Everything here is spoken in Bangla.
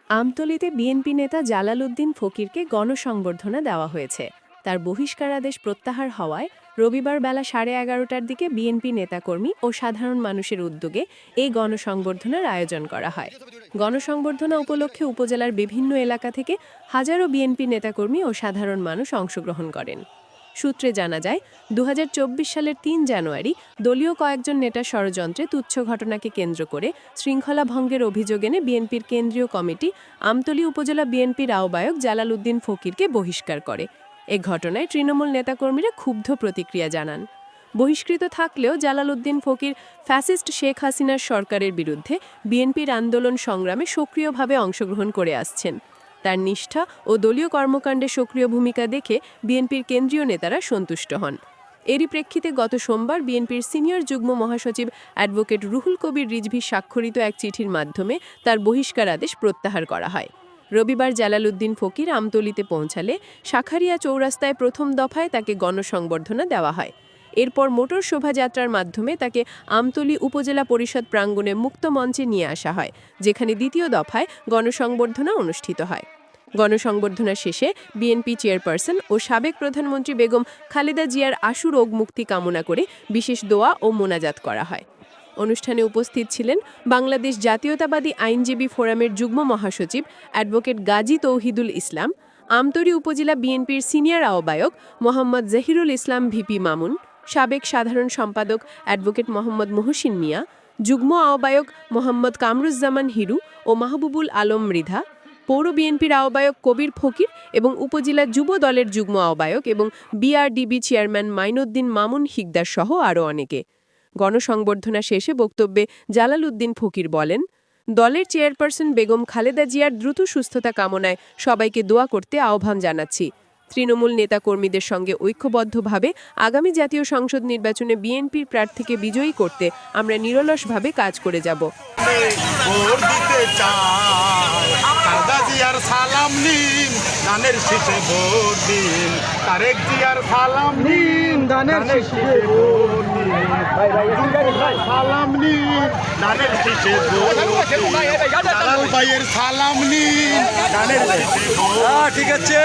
আমতলীতে বিএনপি নেতা জালাল উদ্দিন ফকিরকে গণসংবর্ধনা দেওয়া হয়েছে। তার বহিষ্কারাদেশ প্রত্যাহার হওয়ায় রবিবার বেলা 11:30টার দিকে বিএনপি নেতাকর্মী ও সাধারণ মানুষের উদ্যোগে এই গণসংবর্ধনার আয়োজন করা হয়। গণসংবর্ধনা উপলক্ষে উপজেলার বিভিন্ন এলাকা থেকে হাজারো বিএনপি নেতাকর্মী ও সাধারণ মানুষ অংশগ্রহণ করেন। সূত্রে জানা যায়, 2024 সালের 3 জানুয়ারি দলীয় কয়েকজন নেতার ষড়যন্ত্রে তুচ্ছ ঘটনাকে কেন্দ্র করে শৃঙ্খলা ভঙ্গের অভিযোগ এনে বিএনপির কেন্দ্রীয় কমিটি আমতলী উপজেলা বিএনপির আহ্বায়ক জালাল উদ্দিন ফকিরকে বহিষ্কার করে। এ ঘটনায় তৃণমূল নেতাকর্মীরা ক্ষুব্ধ প্রতিক্রিয়া জানান। বহিষ্কৃত থাকলেও জালাল উদ্দিন ফকির ফ্যাসিস্ট শেখ হাসিনার সরকারের বিরুদ্ধে বিএনপির আন্দোলন সংগ্রামে সক্রিয়ভাবে অংশগ্রহণ করে আসছেন। তার নিষ্ঠা ও দলীয় কর্মকাণ্ডে সক্রিয় ভূমিকা দেখে বিএনপির কেন্দ্রীয় নেতারা সন্তুষ্ট হন। এরই প্রেক্ষিতে গত সোমবার বিএনপির সিনিয়র যুগ্ম মহাসচিব অ্যাডভোকেট রুহুল কবির রিজভী স্বাক্ষরিত এক চিঠির মাধ্যমে তার বহিষ্কার আদেশ প্রত্যাহার করা হয়। রবিবার জালাল উদ্দিন ফকির আমতলীতে পৌঁছালে শাখারিয়া চৌরাস্তায় প্রথম দফায় তাকে গণসংবর্ধনা দেওয়া হয়। এরপর মোটর শোভাযাত্রার মাধ্যমে তাকে আমতলী উপজেলা পরিষদ প্রাঙ্গণে মুক্ত মঞ্চে নিয়ে আসা হয়, যেখানে দ্বিতীয় দফায় গণসংবর্ধনা অনুষ্ঠিত হয়। গণসংবর্ধনা শেষে বিএনপি চেয়ারপারসন ও সাবেক প্রধানমন্ত্রী বেগম খালেদা জিয়ার আশু রোগ মুক্তি কামনা করে বিশেষ দোয়া ও মোনাজাত করা হয়। অনুষ্ঠানে উপস্থিত ছিলেন বাংলাদেশ জাতীয়তাবাদী আইনজীবী ফোরামের যুগ্ম মহাসচিব অ্যাডভোকেট গাজী তৌহিদুল ইসলাম, আমতলী উপজেলা বিএনপির সিনিয়র আহ্বায়ক মোহাম্মদ জহিরুল ইসলাম ভিপি মামুন, সাবেক সাধারণ সম্পাদক অ্যাডভোকেট মোহাম্মদ মহসিন মিয়া, যুগ্ম আহ্বায়ক মোহাম্মদ কামরুজ্জামান হিরু ও মাহবুবুল আলম মৃধা, পৌর বিএনপির আহ্বায়ক কবির ফকির এবং উপজেলা যুব দলের যুগ্ম আহ্বায়ক এবং বিআরডিবি চেয়ারম্যান মাইনুদ্দিন মামুন হিকদার সহ আরও অনেকে। গণসংবর্ধনা শেষে বক্তব্যে জালাল উদ্দিন ফকির বলেন, দলের চেয়ারপারসন বেগম খালেদা জিয়ার দ্রুত সুস্থতা কামনায় সবাইকে দোয়া করতে আহ্বান জানাচ্ছি। তৃণমূল নেতাকর্মীদের সঙ্গে ঐক্যবদ্ধভাবে আগামী জাতীয় সংসদ নির্বাচনে বিএনপির প্রার্থীকে বিজয়ী করতে আমরা নিরলসভাবে কাজ করে যাব। সালাম নিন দানের শেষে ভোট দিন, তারেক জিয়ার সালাম নিন দানের শেষে ভোট দিন, সালাম নিন দানের শেষে ভোট দিন, জালাল ভাইয়ের সালাম নিন দানের শেষে ভোট। ঠিক আছে।